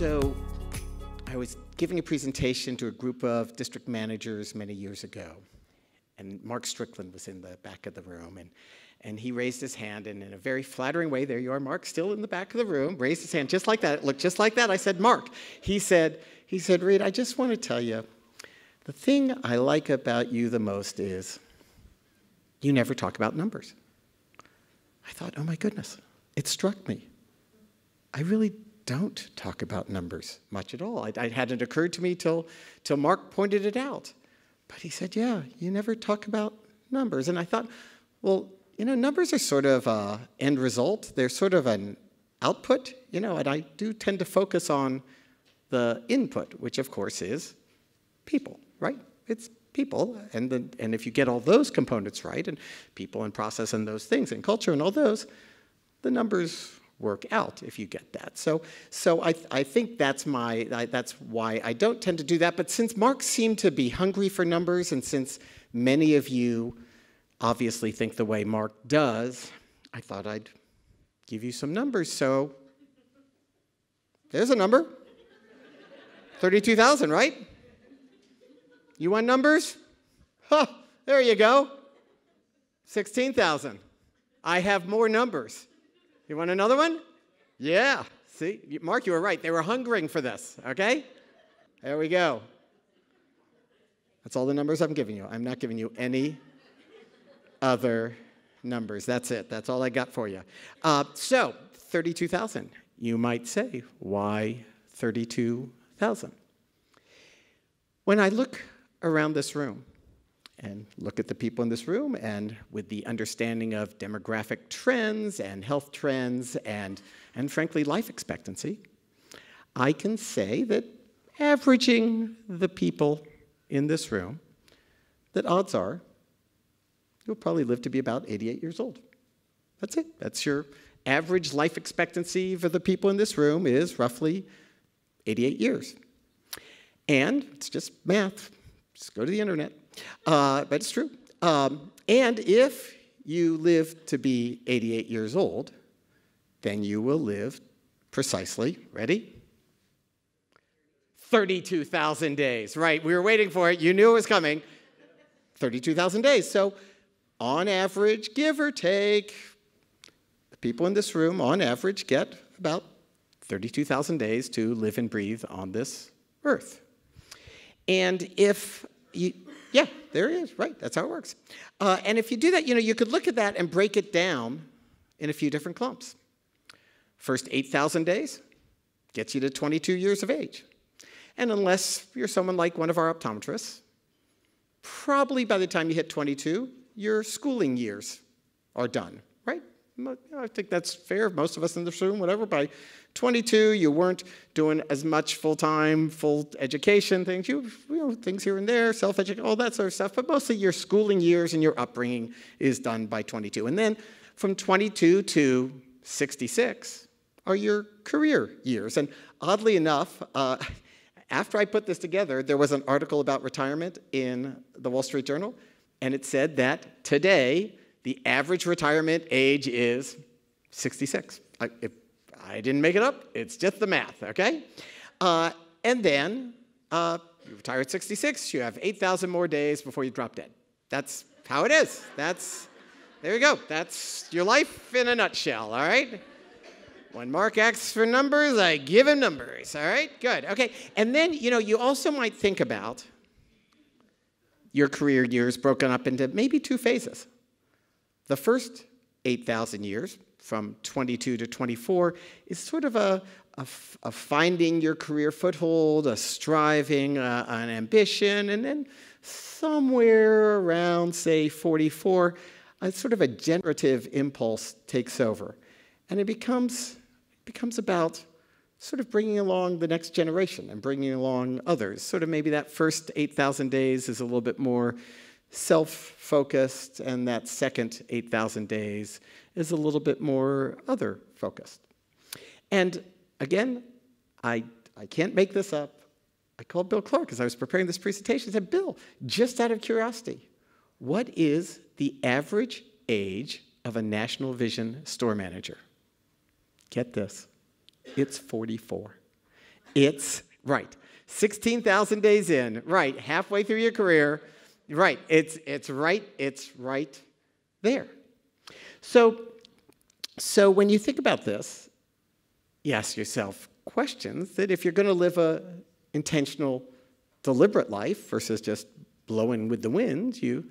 So I was giving a presentation to a group of district managers many years ago, and Mark Strickland was in the back of the room, and he raised his hand, and in a very flattering way, there you are, Mark, still in the back of the room, raised his hand just like that. It looked just like that. I said, Mark. He said, Reade, I just want to tell you, the thing I like about you the most is you never talk about numbers. I thought, oh my goodness, it struck me. I really don't talk about numbers much at all. It hadn't occurred to me till Mark pointed it out. But he said, yeah, you never talk about numbers. And I thought, well, you know, numbers are sort of an end result. They're sort of an output, you know, and I do tend to focus on the input, which of course is people, right? It's people, and if you get all those components right, and people and process and those things, and culture and all those, the numbers work out if you get that. So I think that's why I don't tend to do that. But since Mark seemed to be hungry for numbers, and since many of you obviously think the way Mark does, I thought I'd give you some numbers. So there's a number, 32,000, right? You want numbers? Huh, there you go, 16,000. I have more numbers. You want another one? Yeah. See, Mark, you were right. They were hungering for this, okay? There we go. That's all the numbers I'm giving you. I'm not giving you any other numbers. That's it. That's all I got for you. So, 32,000. You might say, why 32,000? When I look around this room, and look at the people in this room, and with the understanding of demographic trends and health trends and frankly, life expectancy, I can say that averaging the people in this room, that odds are you'll probably live to be about 88 years old. That's it. That's your average life expectancy for the people in this room is roughly 88 years. And it's just math. Just go to the internet. But it's true. And if you live to be 88 years old, then you will live precisely, ready? 32,000 days, right? We were waiting for it. You knew it was coming. 32,000 days. So on average, give or take, the people in this room, on average, get about 32,000 days to live and breathe on this earth. And if you... Yeah, there it is, right, that's how it works. And if you do that, you know, you could look at that and break it down in a few different clumps. First 8,000 days gets you to 22 years of age. And unless you're someone like one of our optometrists, probably by the time you hit 22, your schooling years are done, right? I think that's fair. Most of us in this room, whatever, by 22, you weren't doing as much full-time, full education things. You know, things here and there, self-education, all that sort of stuff. But mostly your schooling years and your upbringing is done by 22. And then from 22 to 66 are your career years. And oddly enough, after I put this together, there was an article about retirement in the Wall Street Journal, and it said that today, the average retirement age is 66. I didn't make it up. It's just the math, okay? And then you retire at 66. You have 8,000 more days before you drop dead. That's how it is. There you go. That's your life in a nutshell, all right? When Mark asks for numbers, I give him numbers, all right? Good, okay. And then, you know, you also might think about your career years broken up into maybe two phases. The first 8,000 years, from 22 to 24, is sort of a finding your career foothold, a striving, an ambition, and then somewhere around, say, 44, sort of a generative impulse takes over. And it becomes about sort of bringing along the next generation and bringing along others. Sort of maybe that first 8,000 days is a little bit more self-focused, and that second 8,000 days is a little bit more other-focused. And again, I can't make this up. I called Bill Clark as I was preparing this presentation. I said, Bill, just out of curiosity, what is the average age of a National Vision store manager? Get this, it's 44. It's right. 16,000 days in, right, halfway through your career, right, it's right there. So when you think about this, you ask yourself questions that if you're going to live a intentional, deliberate life versus just blowing with the wind, you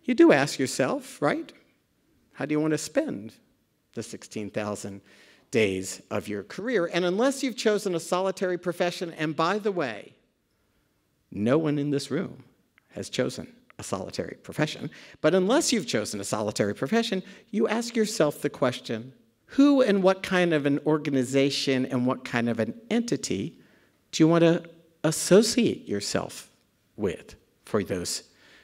do ask yourself, right, how do you want to spend the 16,000 days of your career? And unless you've chosen a solitary profession, and by the way, no one in this room has chosen a solitary profession, but unless you've chosen a solitary profession, you ask yourself the question, who and what kind of an organization and what kind of an entity do you want to associate yourself with for those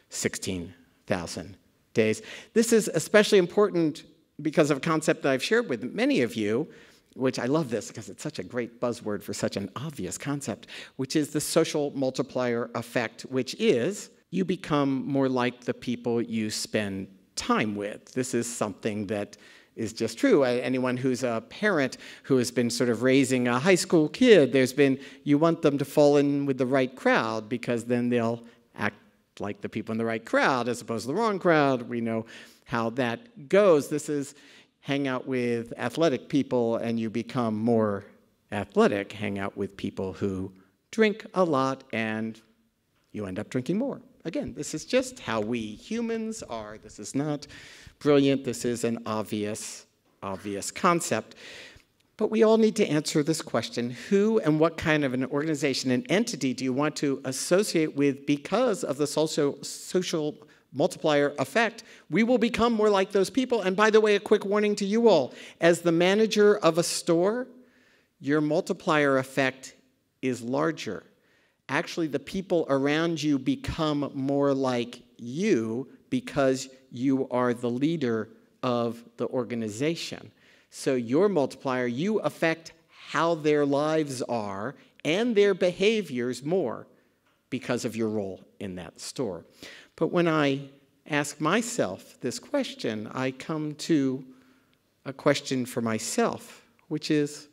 16,000 days? This is especially important because of a concept that I've shared with many of you, which I love this because it's such a great buzzword for such an obvious concept, which is the social multiplier effect, which is you become more like the people you spend time with. This is something that is just true. Anyone who's a parent who has been sort of raising a high school kid, you want them to fall in with the right crowd because then they'll act like the people in the right crowd as opposed to the wrong crowd. We know how that goes. This is hang out with athletic people and you become more athletic. Hang out with people who drink a lot and you end up drinking more. Again, this is just how we humans are. This is not brilliant. This is an obvious concept. But we all need to answer this question, who and what kind of an organization and entity do you want to associate with because of the social multiplier effect? We will become more like those people. And by the way, a quick warning to you all. As the manager of a store, your multiplier effect is larger. Actually, the people around you become more like you because you are the leader of the organization. So your multiplier, you affect how their lives are and their behaviors more because of your role in that store. But when I ask myself this question, I come to a question for myself, which is,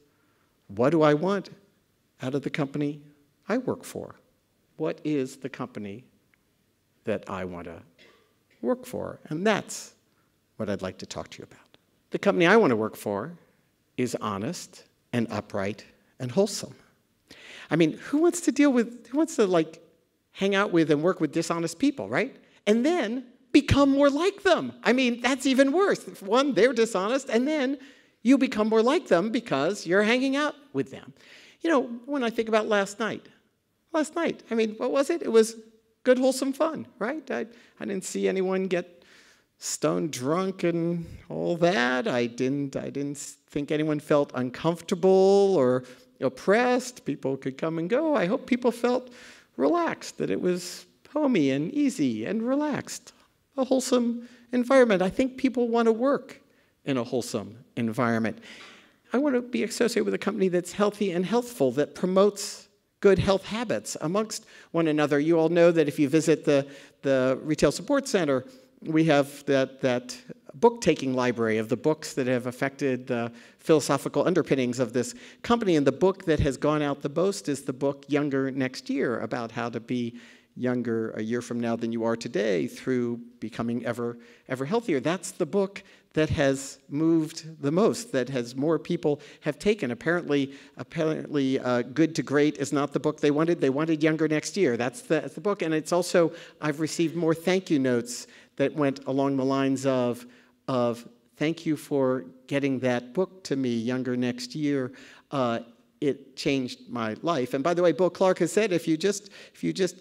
what do I want out of the company I work for? What is the company that I want to work for? And that's what I'd like to talk to you about. The company I want to work for is honest and upright and wholesome. I mean, who wants to hang out with and work with dishonest people, right? And then become more like them. I mean, that's even worse. One, they're dishonest, and then you become more like them because you're hanging out with them. You know, when I think about last night, I mean, what was it? It was good, wholesome fun, right? I didn't see anyone get stone drunk and all that. I didn't think anyone felt uncomfortable or oppressed. People could come and go. I hope people felt relaxed, that it was homey and easy and relaxed, a wholesome environment. I think people want to work in a wholesome environment. I want to be associated with a company that's healthy and healthful, that promotes good health habits amongst one another. You all know that if you visit the Retail Support Center, we have that book-taking library of the books that have affected the philosophical underpinnings of this company. And the book that has gone out the most is the book Younger Next Year, about how to be younger a year from now than you are today through becoming ever healthier. That's the book that has moved the most, that has more people have taken. Apparently, Good to Great is not the book they wanted. They wanted Younger Next Year. That's the book. And it's also, I've received more thank you notes that went along the lines of thank you for getting that book to me, Younger Next Year. It changed my life. And by the way, Bill Clark has said if you just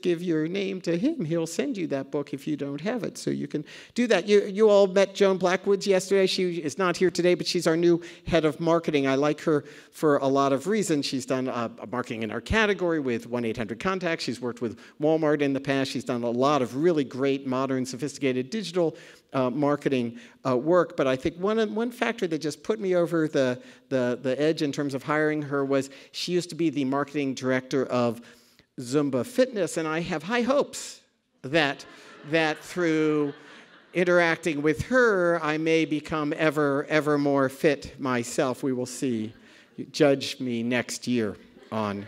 give your name to him, he'll send you that book if you don't have it. So you can do that. You all met Joan Blackwoods yesterday. She is not here today, but she's our new head of marketing. I like her for a lot of reasons. She's done marketing in our category with 1-800-CONTACT. She's worked with Walmart in the past. She's done a lot of really great, modern, sophisticated digital marketing work. But I think one factor that just put me over the edge in terms of hiring her was she used to be the marketing director of Zumba Fitness, and I have high hopes that through interacting with her, I may become ever more fit myself. We will see. Judge me next year on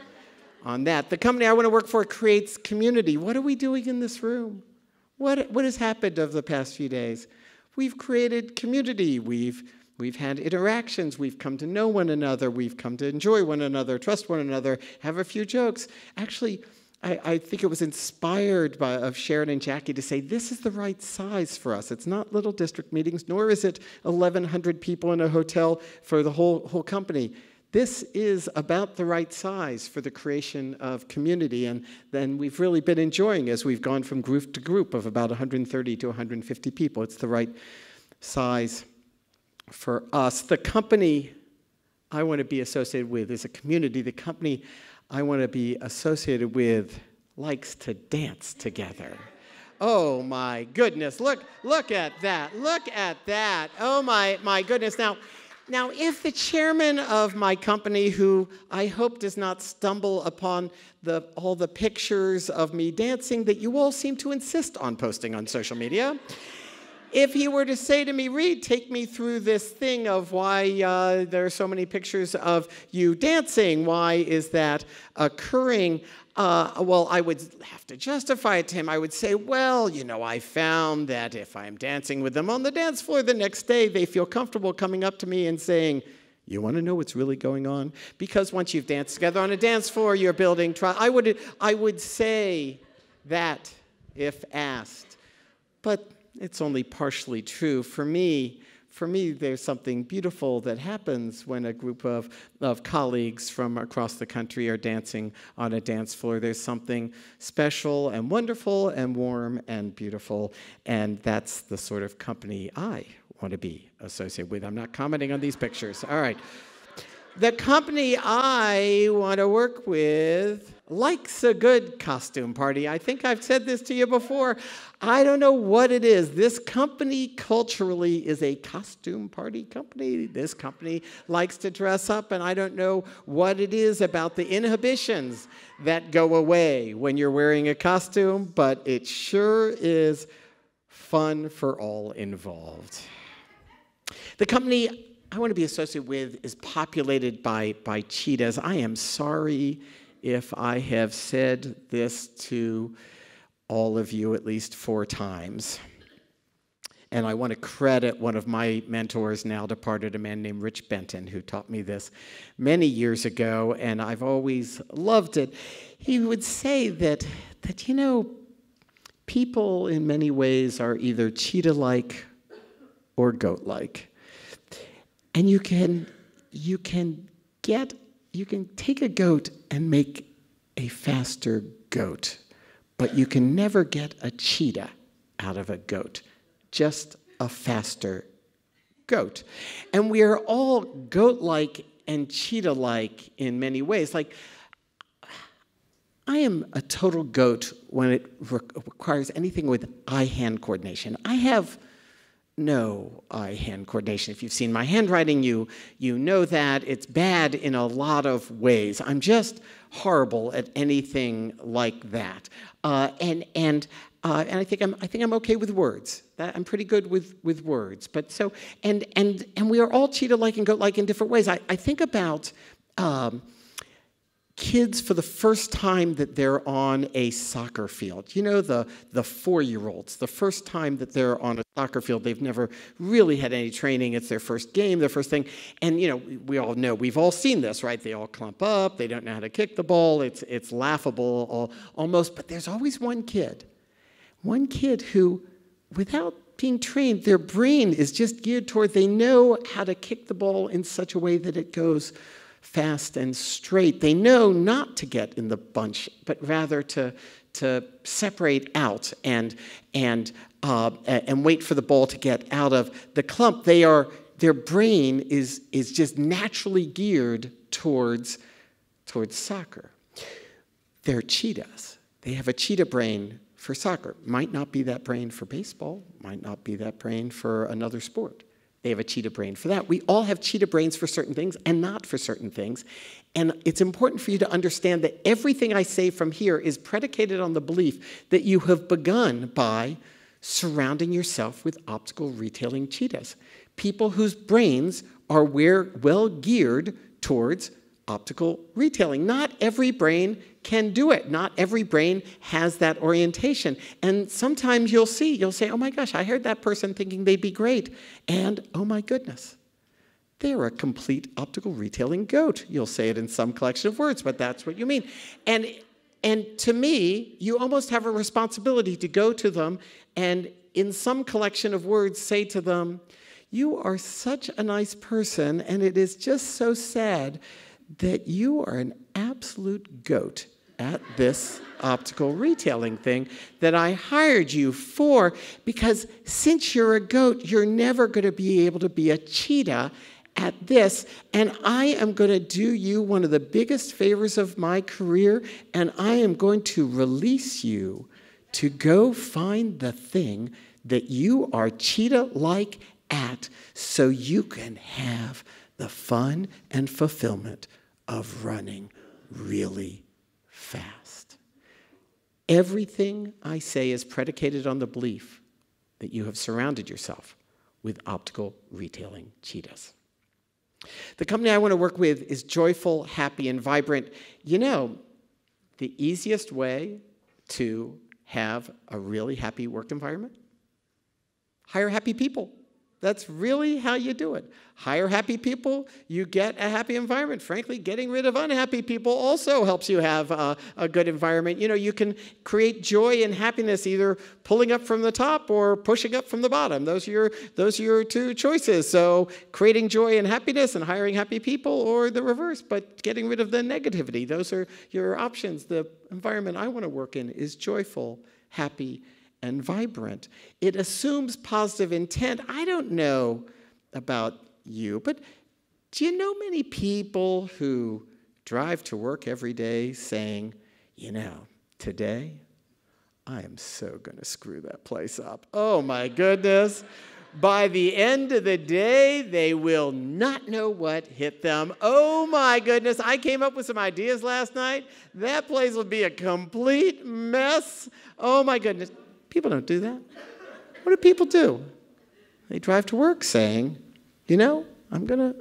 on that. The company I want to work for creates community. What are we doing in this room? What has happened over the past few days? We've created community. We've had interactions. We've come to know one another. We've come to enjoy one another, trust one another, have a few jokes. Actually, I think it was inspired of Sharon and Jackie to say, this is the right size for us. It's not little district meetings, nor is it 1,100 people in a hotel for the whole company. This is about the right size for the creation of community, and then we've really been enjoying as we've gone from group to group of about 130 to 150 people. It's the right size for us. The company I want to be associated with is a community. The company I want to be associated with likes to dance together. Oh my goodness, look at that, look at that. Oh my goodness. Now, if the chairman of my company, who I hope does not stumble upon all the pictures of me dancing that you all seem to insist on posting on social media, if he were to say to me, Reade, take me through this thing of why there are so many pictures of you dancing, why is that occurring? Well, I would have to justify it to him. I would say, well, I found that if I'm dancing with them on the dance floor the next day, they feel comfortable coming up to me and saying, you want to know what's really going on? Because once you've danced together on a dance floor, you're building trust. I would say that if asked. But it's only partially true. For me, there's something beautiful that happens when a group of colleagues from across the country are dancing on a dance floor. There's something special and wonderful and warm and beautiful, and that's the sort of company I want to be associated with. I'm not commenting on these pictures. All right. The company I want to work with likes a good costume party. I think I've said this to you before. I don't know what it is. This company culturally is a costume party company. This company likes to dress up, and I don't know what it is about the inhibitions that go away when you're wearing a costume, but it sure is fun for all involved. The company I want to be associated with is populated by cheetahs. I am sorry if I have said this to all of you at least 4 times. And I want to credit one of my mentors, now departed, a man named Rich Benton, who taught me this many years ago, and I've always loved it. He would say that people in many ways are either cheetah-like or goat-like. And you can take a goat and make a faster goat, but you can never get a cheetah out of a goat, just a faster goat. And we are all goat-like and cheetah-like in many ways. Like, I am a total goat when it requires anything with eye-hand coordination. I have no eye-hand coordination. If you've seen my handwriting, you know that. It's bad in a lot of ways. I'm just horrible at anything like that. And I think I'm okay with words. I'm pretty good with words. But so and we are all cheetah-like and goat-like in different ways. I think about kids for the first time that they're on a soccer field. The 4-year-olds, the first time that they're on a soccer field, they've never really had any training. It's their first game, their first thing. And, we all know, we've all seen this, right? They all clump up. They don't know how to kick the ball. It's laughable almost. But there's always one kid who, without being trained, their brain is just geared toward, they know how to kick the ball in such a way that it goes fast and straight. They know not to get in the bunch, but rather to separate out and wait for the ball to get out of the clump. Their brain is just naturally geared towards soccer. They're cheetahs. They have a cheetah brain for soccer. Might not be that brain for baseball. Might not be that brain for another sport. They have a cheetah brain for that. We all have cheetah brains for certain things and not for certain things. And it's important for you to understand that everything I say from here is predicated on the belief that you have begun by surrounding yourself with optical retailing cheetahs, people whose brains are well geared towards optical retailing. Not every brain can do it. Not every brain has that orientation. And sometimes you'll say, oh my gosh, I heard that person thinking they'd be great. And oh my goodness, they're a complete optical retailing goat. You'll say it in some collection of words, but that's what you mean. And to me, you almost have a responsibility to go to them and in some collection of words say to them, you are such a nice person, and it is just so sad that you are an absolute goat at this optical retailing thing that I hired you for, because since you're a goat, you're never going to be able to be a cheetah at this, and I am going to do you one of the biggest favors of my career, and I am going to release you to go find the thing that you are cheetah-like at, so you can have the fun and fulfillment of running really fast. Everything I say is predicated on the belief that you have surrounded yourself with optical retailing cheetahs. The company I want to work with is joyful, happy, and vibrant. You know, the easiest way to have a really happy work environment? Hire happy people. That's really how you do it. Hire happy people, you get a happy environment. Frankly, getting rid of unhappy people also helps you have a good environment. You know, you can create joy and happiness either pulling up from the top or pushing up from the bottom. Those are your two choices. So creating joy and happiness and hiring happy people, or the reverse, but getting rid of the negativity. Those are your options. The environment I want to work in is joyful, happy, and vibrant. It assumes positive intent. I don't know about you, but do you know many people who drive to work every day saying, you know, today I am so going to screw that place up. Oh my goodness. By the end of the day, they will not know what hit them. Oh my goodness, I came up with some ideas last night. That place will be a complete mess. Oh my goodness. People don't do that. What do people do? They drive to work saying, you know, I'm gonna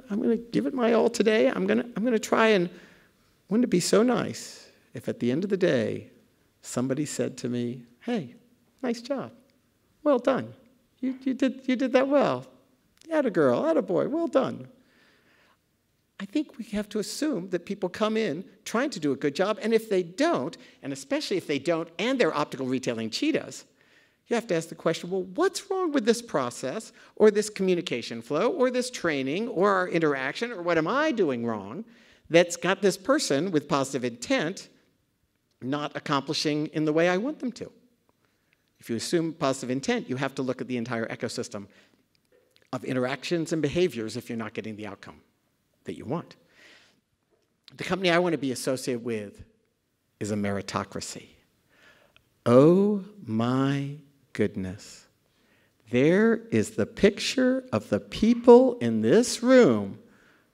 give it my all today. I'm gonna try, and wouldn't it be so nice if at the end of the day somebody said to me, hey, nice job. Well done. You did that well. Atta girl, atta boy, well done. I think we have to assume that people come in trying to do a good job, and if they don't, and especially if they don't and they're optical retailing cheetahs, you have to ask the question, well, what's wrong with this process, or this communication flow, or this training, or our interaction, or what am I doing wrong that's got this person with positive intent not accomplishing in the way I want them to? If you assume positive intent, you have to look at the entire ecosystem of interactions and behaviors if you're not getting the outcome that you want. The company I want to be associated with is a meritocracy. Oh my goodness. There is the picture of the people in this room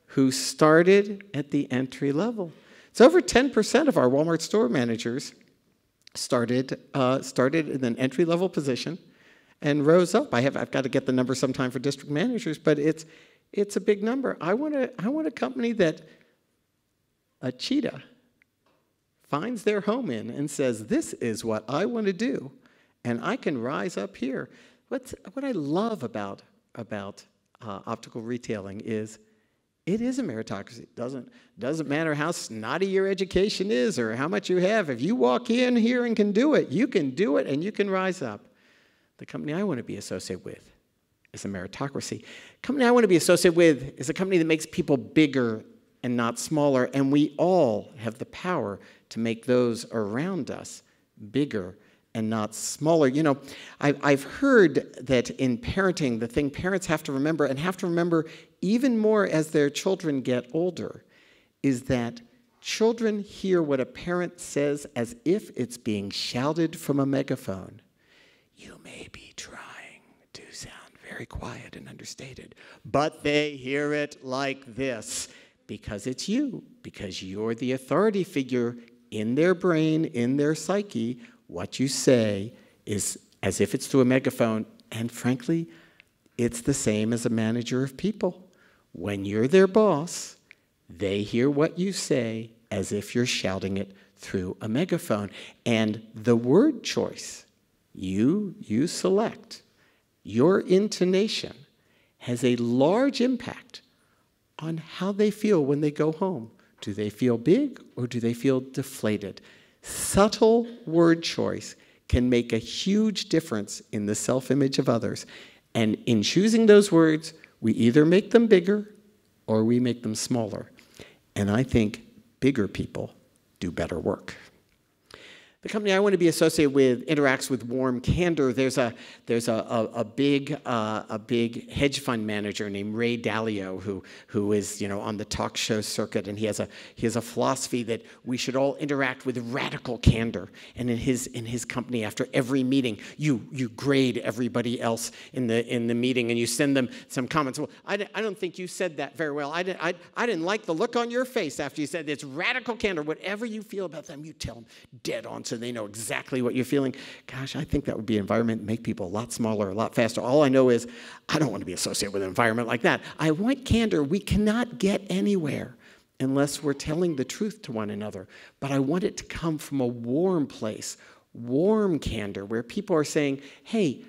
who started at the entry level. It's over 10% of our Walmart store managers started in an entry-level position and rose up. I've got to get the number sometime for district managers, but it's a big number. I want a company that a cheetah finds their home in and says, this is what I want to do, and I can rise up here. What I love about optical retailing is it is a meritocracy. It doesn't matter how snotty your education is or how much you have. If you walk in here and can do it, you can do it and you can rise up. The company I want to be associated with is a meritocracy. The company I want to be associated with is a company that makes people bigger and not smaller, and we all have the power to make those around us bigger and not smaller. You know, I've heard that in parenting, the thing parents have to remember, and have to remember even more as their children get older, is that children hear what a parent says as if it's being shouted from a megaphone. You may be trying to sound very quiet and understated, but they hear it like this because it's you, because you're the authority figure in their brain, in their psyche. What you say is as if it's through a megaphone, and frankly, it's the same as a manager of people. When you're their boss, They hear what you say as if you're shouting it through a megaphone. And the word choice you select, your intonation, has a large impact on how they feel when they go home. Do they feel big or do they feel deflated? Subtle word choice can make a huge difference in the self-image of others. And in choosing those words, we either make them bigger or we make them smaller. And I think bigger people do better work. The company I want to be associated with interacts with warm candor. There's a big hedge fund manager named Reade who is on the talk show circuit, and he has a philosophy that we should all interact with radical candor. And in his company, after every meeting, you grade everybody else in the meeting, and you send them some comments. Well, I don't think you said that very well. I didn't like the look on your face after you said it's radical candor. Whatever you feel about them, you tell them dead on, so they know exactly what you're feeling. Gosh, I think that would be an environment that make people a lot smaller, a lot faster. All I know is I don't want to be associated with an environment like that. I want candor. We cannot get anywhere unless we're telling the truth to one another. But I want it to come from a warm place, warm candor, where people are saying, hey,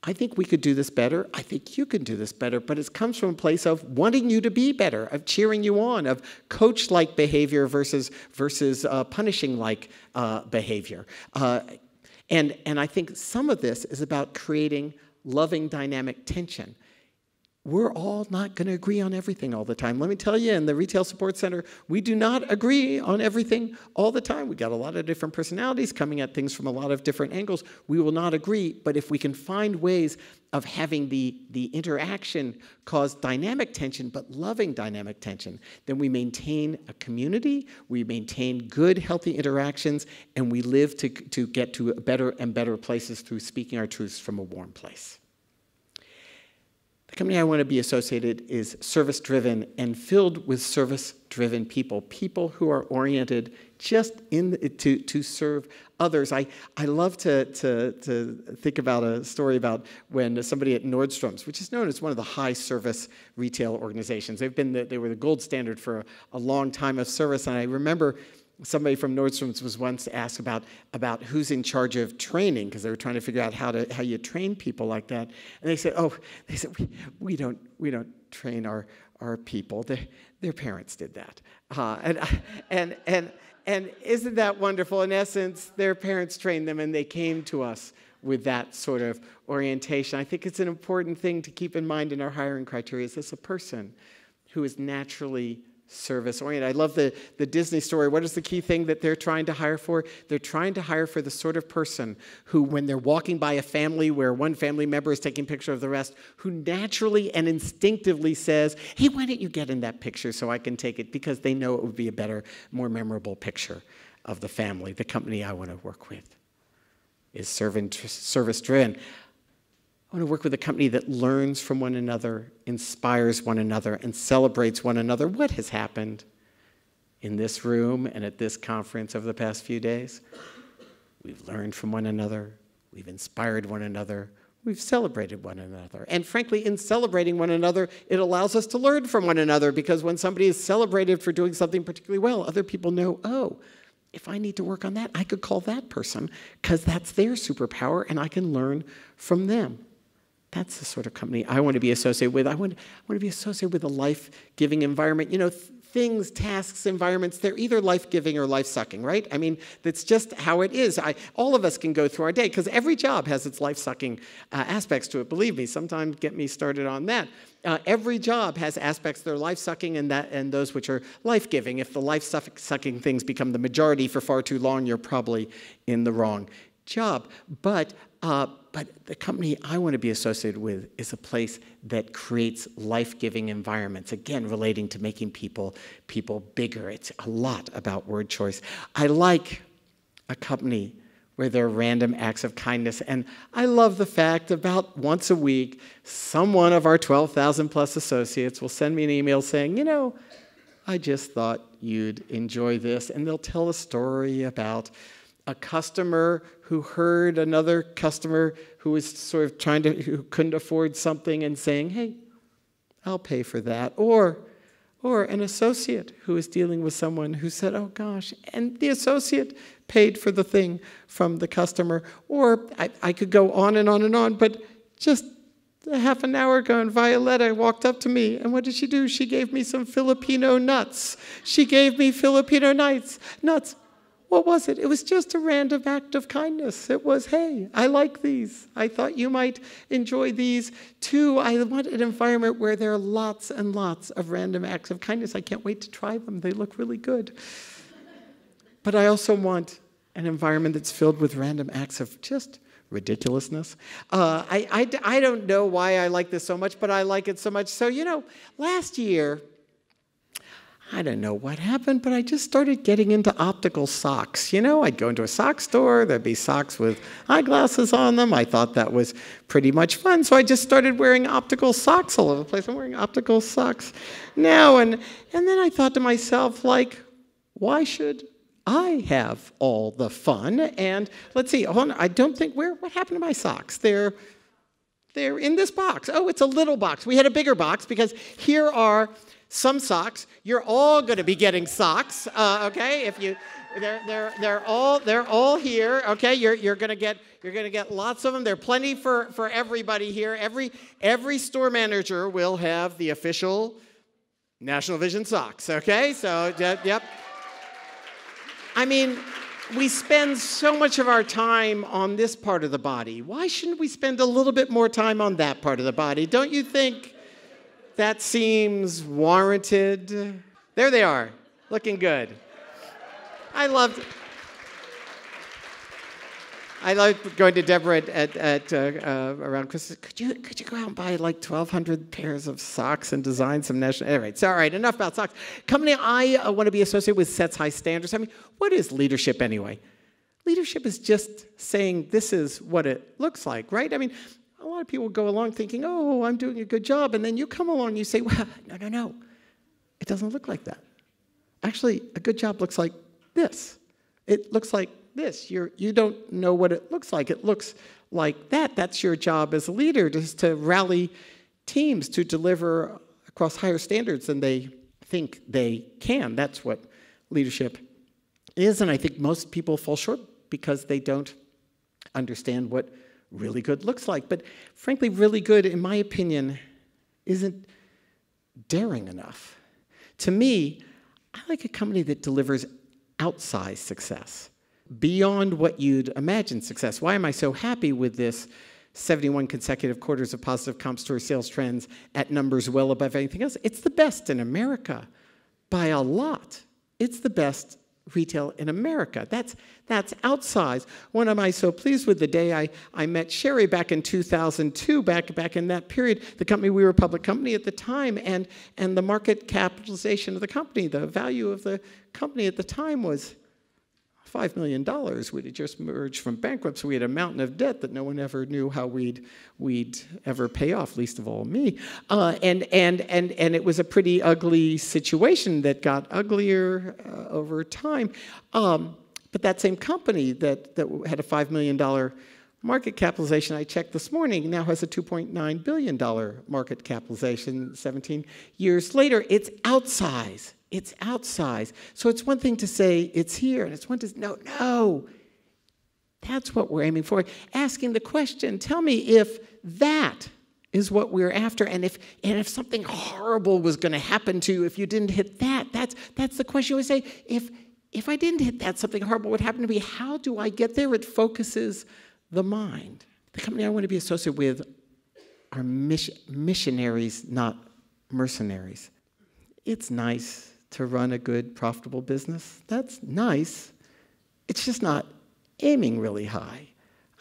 I think we could do this better. I think you can do this better. But it comes from a place of wanting you to be better, of cheering you on, of coach-like behavior versus punishing-like behavior. And I think some of this is about creating loving dynamic tension. We're all not going to agree on everything all the time. Let me tell you, in the Retail Support Center, we do not agree on everything all the time. We got a lot of different personalities coming at things from a lot of different angles. We will not agree, but if we can find ways of having the interaction cause dynamic tension, but loving dynamic tension, then we maintain a community, we maintain good, healthy interactions, and we live to get to better and better places through speaking our truths from a warm place. The company I want to be associated is service-driven and filled with service-driven people, people who are oriented just to serve others. I love to think about a story about when somebody at Nordstrom's, which is known as one of the high-service retail organizations. They were the gold standard for a long time of service, and I remember somebody from Nordstrom's was once asked about who's in charge of training, because they were trying to figure out how you train people like that. And they said, we don't train our people. Their parents did that. And isn't that wonderful? In essence, their parents trained them, and they came to us with that sort of orientation. I think it's an important thing to keep in mind in our hiring criteria. Is this a person who is naturally service-oriented? I love the Disney story. What is the key thing that they're trying to hire for? They're trying to hire for the sort of person who, when they're walking by a family where one family member is taking a picture of the rest, who naturally and instinctively says, hey, why don't you get in that picture so I can take it? Because they know it would be a better, more memorable picture of the family. The company I want to work with is service-driven. I want to work with a company that learns from one another, inspires one another, and celebrates one another. What has happened in this room and at this conference over the past few days? We've learned from one another. We've inspired one another. We've celebrated one another. And frankly, in celebrating one another, it allows us to learn from one another, because when somebody is celebrated for doing something particularly well, other people know, oh, if I need to work on that, I could call that person, because that's their superpower, and I can learn from them. That's the sort of company I want to be associated with. I want to be associated with a life-giving environment. Things, tasks, environments, they're either life-giving or life-sucking, right? I mean, that's just how it is. All of us can go through our day, because every job has its life-sucking aspects to it. Believe me, sometimes get me started on that. Every job has aspects that are life-sucking and those which are life-giving. If the life-sucking things become the majority for far too long, you're probably in the wrong job. But the company I want to be associated with is a place that creates life-giving environments, again, relating to making people bigger. It's a lot about word choice. I like a company where there are random acts of kindness, and I love the fact about once a week, someone of our 12,000 plus associates will send me an email saying, I just thought you'd enjoy this, and they'll tell a story about a customer who heard another customer who was sort of who couldn't afford something and saying, hey, I'll pay for that. Or Or an associate who is dealing with someone who said, oh gosh, and the associate paid for the thing from the customer. Or I could go on and on and on, but just a half an hour ago, and Violetta walked up to me, and what did she do? She gave me some Filipino nuts. She gave me Filipino nuts. What was it? It was just a random act of kindness. It was, hey, I like these. I thought you might enjoy these too. I want an environment where there are lots and lots of random acts of kindness. I can't wait to try them. They look really good. But I also want an environment that's filled with random acts of just ridiculousness. I don't know why I like this so much, but I like it so much. So, last year, I don't know what happened, but I just started getting into optical socks. I'd go into a sock store, there'd be socks with eyeglasses on them. I thought that was pretty much fun, so I just started wearing optical socks all over the place. I'm wearing optical socks now, and then I thought to myself, why should I have all the fun? And let's see, hold on, I don't think, what happened to my socks? They're in this box. Oh, it's a little box. We had a bigger box because here are some socks. You're all going to be getting socks, okay? They're all here, okay? You're going to get lots of them. There are plenty for everybody here. Every store manager will have the official National Vision socks, okay? So, yep. I mean, we spend so much of our time on this part of the body. Why shouldn't we spend a little bit more time on that part of the body? Don't you think that seems warranted? There they are, looking good. I loved going to Deborah at around Christmas. Could you go out and buy 1,200 pairs of socks and design some national? All right, enough about socks. Company I want to be associated with sets high standards. I mean, what is leadership anyway? Leadership is just saying this is what it looks like, right? I mean, a lot of people go along thinking, oh, I'm doing a good job, and then you come along and you say, well, no. It doesn't look like that. Actually, a good job looks like this. It looks like this. You don't know what it looks like. It looks like that. That's your job as a leader, just to rally teams to deliver across higher standards than they think they can. That's what leadership is, and I think most people fall short because they don't understand what really good looks like. But frankly, really good, in my opinion, isn't daring enough. To me, I like a company that delivers outsized success, beyond what you'd imagine success. Why am I so happy with this 71 consecutive quarters of positive comp store sales trends at numbers well above anything else? It's the best in America by a lot. It's the best retail in America. That's outsized. When am I so pleased with? The day I met Sherry back in 2002, back in that period. The company, we were a public company at the time, and the market capitalization of the company, the value of the company at the time was $5 million. We had just emerged from bankruptcy. We had a mountain of debt that no one ever knew how we'd ever pay off, least of all me. And it was a pretty ugly situation that got uglier over time. But that same company that had a $5 million market capitalization, I checked this morning, now has a $2.9 billion market capitalization 17 years later. It's outsized. It's outsized. So it's one thing to say it's here, and it's one to say, no. That's what we're aiming for. Asking the question, tell me if that is what we're after, and if something horrible was going to happen to you if you didn't hit that. That's the question. You always say, if I didn't hit that, something horrible would happen to me. How do I get there? It focuses the mind. The company I want to be associated with are missionaries, not mercenaries. It's nice to run a good, profitable business. That's nice. It's just not aiming really high.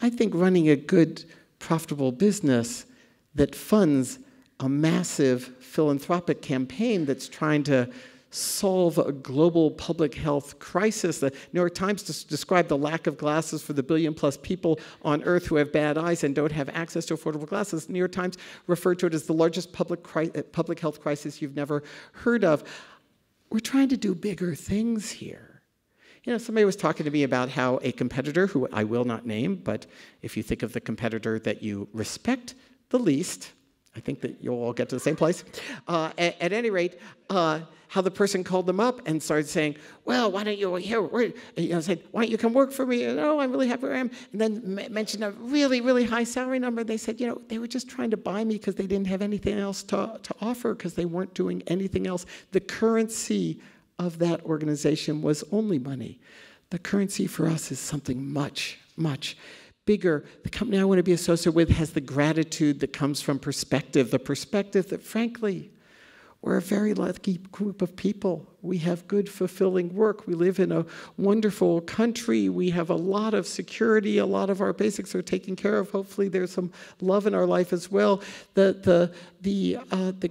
I think running a good, profitable business that funds a massive philanthropic campaign that's trying to solve a global public health crisis. The New York Times described the lack of glasses for the billion-plus people on Earth who have bad eyes and don't have access to affordable glasses. The New York Times referred to it as the largest public health crisis you've never heard of. We're trying to do bigger things here. Somebody was talking to me about how a competitor, who I will not name, but if you think of the competitor that you respect the least I think that you'll all get to the same place. At any rate, how the person called them up and started saying, well, why don't you said, why don't you come work for me? And, oh, I'm really happy where I am. And then mentioned a really, really high salary number. They said, they were just trying to buy me because they didn't have anything else to offer, because they weren't doing anything else. The currency of that organization was only money. The currency for us is something much, much bigger. The company I want to be associated with has the gratitude that comes from perspective, the perspective that, frankly, we're a very lucky group of people. We have good, fulfilling work. We live in a wonderful country. We have a lot of security. A lot of our basics are taken care of. Hopefully, there's some love in our life as well. The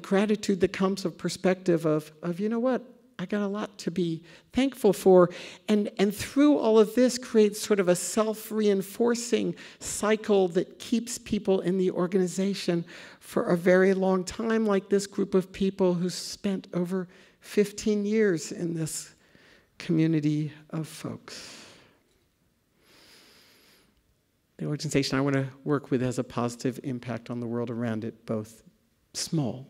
gratitude that comes of perspective of you know what? I got a lot to be thankful for. And through all of this creates sort of a self-reinforcing cycle that keeps people in the organization for a very long time, like this group of people who spent over 15 years in this community of folks. The organization I want to work with has a positive impact on the world around it, both small,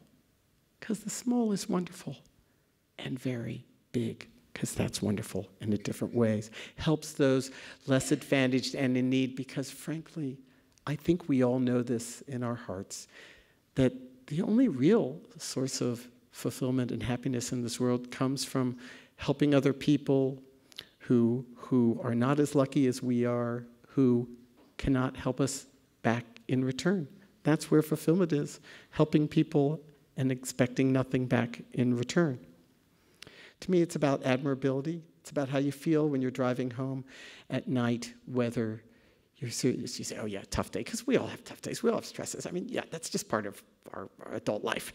because the small is wonderful, and very big, because that's wonderful in different ways. Helps those less advantaged and in need, because frankly, I think we all know this in our hearts, that the only real source of fulfillment and happiness in this world comes from helping other people who are not as lucky as we are, who cannot help us back in return. That's where fulfillment is, helping people and expecting nothing back in return. To me, it's about admirability. It's about how you feel when you're driving home at night, whether you're serious. You say, oh, yeah, tough day, because we all have tough days. We all have stresses. I mean, yeah, that's just part of our adult life.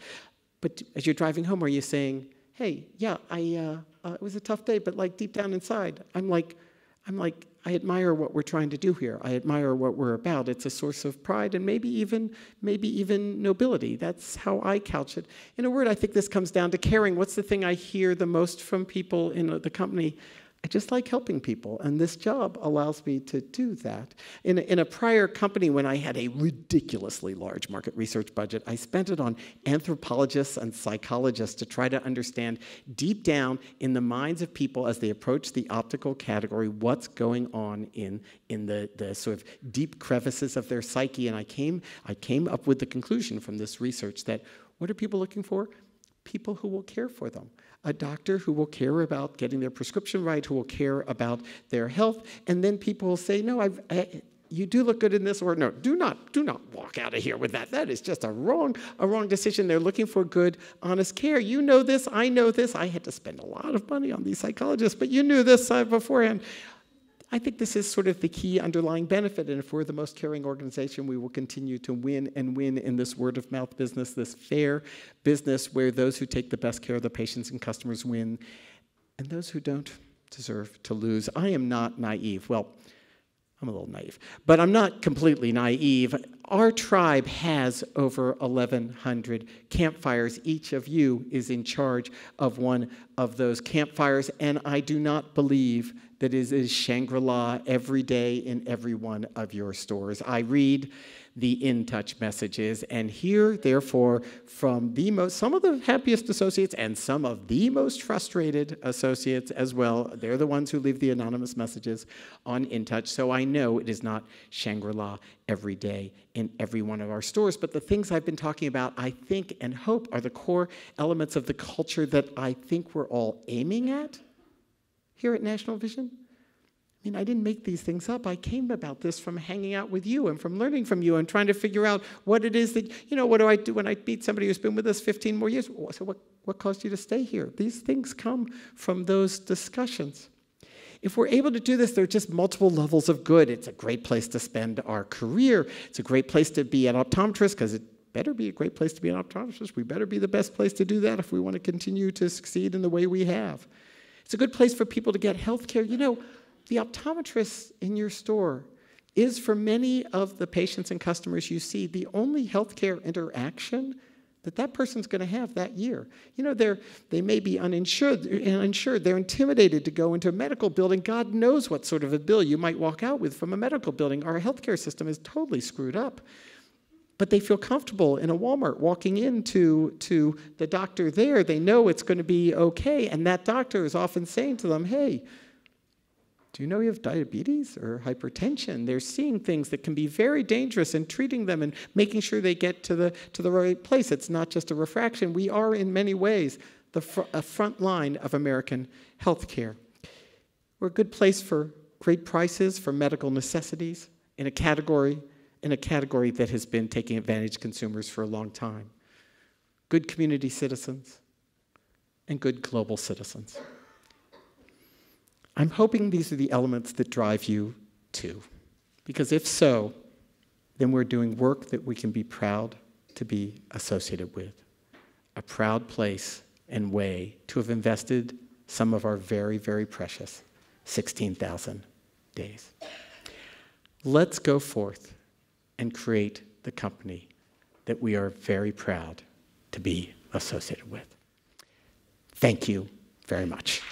But as you're driving home, are you saying, hey, yeah, it was a tough day, but like deep down inside, I'm like, I admire what we're trying to do here. I admire what we're about. It's a source of pride and maybe even nobility. That's how I couch it. In a word, I think this comes down to caring. What's the thing I hear the most from people in the company? I just like helping people, and this job allows me to do that. In a prior company, when I had a ridiculously large market research budget, I spent it on anthropologists and psychologists to try to understand deep down in the minds of people as they approach the optical category what's going on in the sort of deep crevices of their psyche. And I came up with the conclusion from this research that what are people looking for? People who will care for them. A doctor who will care about getting their prescription right, who will care about their health, and then people will say, no, you do look good in this, or no, do not walk out of here with that. That is just a wrong decision. They're looking for good, honest care. You know this, I know this. I had to spend a lot of money on these psychologists, but you knew this beforehand. I think this is sort of the key underlying benefit, and if we're the most caring organization, we will continue to win and win in this word-of-mouth business, this fair business where those who take the best care of the patients and customers win, and those who don't deserve to lose. I am not naive. Well, I'm a little naive, but I'm not completely naive. Our tribe has over 1,100 campfires. Each of you is in charge of one of those campfires, and I do not believe that it is Shangri-La every day in every one of your stores. I read the in-touch messages and hear, therefore, from some of the happiest associates and some of the most frustrated associates as well. They're the ones who leave the anonymous messages on in-touch, so I know it is not Shangri-La every day in every one of our stores. But the things I've been talking about, I think and hope, are the core elements of the culture that I think we're all aiming at here at National Vision. I mean, I didn't make these things up. I came about this from hanging out with you and from learning from you and trying to figure out what it is that, what do I do when I meet somebody who's been with us 15 more years? So what caused you to stay here? These things come from those discussions. If we're able to do this, there are just multiple levels of good. It's a great place to spend our career. It's a great place to be an optometrist, because it better be a great place to be an optometrist. We better be the best place to do that if we want to continue to succeed in the way we have. It's a good place for people to get health care. The optometrist in your store is, for many of the patients and customers you see, the only healthcare interaction that person's going to have that year. They may be uninsured. They're intimidated to go into a medical building. God knows what sort of a bill you might walk out with from a medical building. Our healthcare system is totally screwed up. but they feel comfortable in a Walmart walking into the doctor there. They know it's going to be okay, and that doctor is often saying to them, hey, do you know you have diabetes or hypertension? They're seeing things that can be very dangerous and treating them and making sure they get to the right place. It's not just a refraction. We are, in many ways, a front line of American healthcare. We're a good place for great prices for medical necessities in a category that has been taking advantage of consumers for a long time. Good community citizens and good global citizens. I'm hoping these are the elements that drive you too, because if so, then we're doing work that we can be proud to be associated with, a proud place and way to have invested some of our very, very precious 16,000 days. Let's go forth and create the company that we are very proud to be associated with. Thank you very much.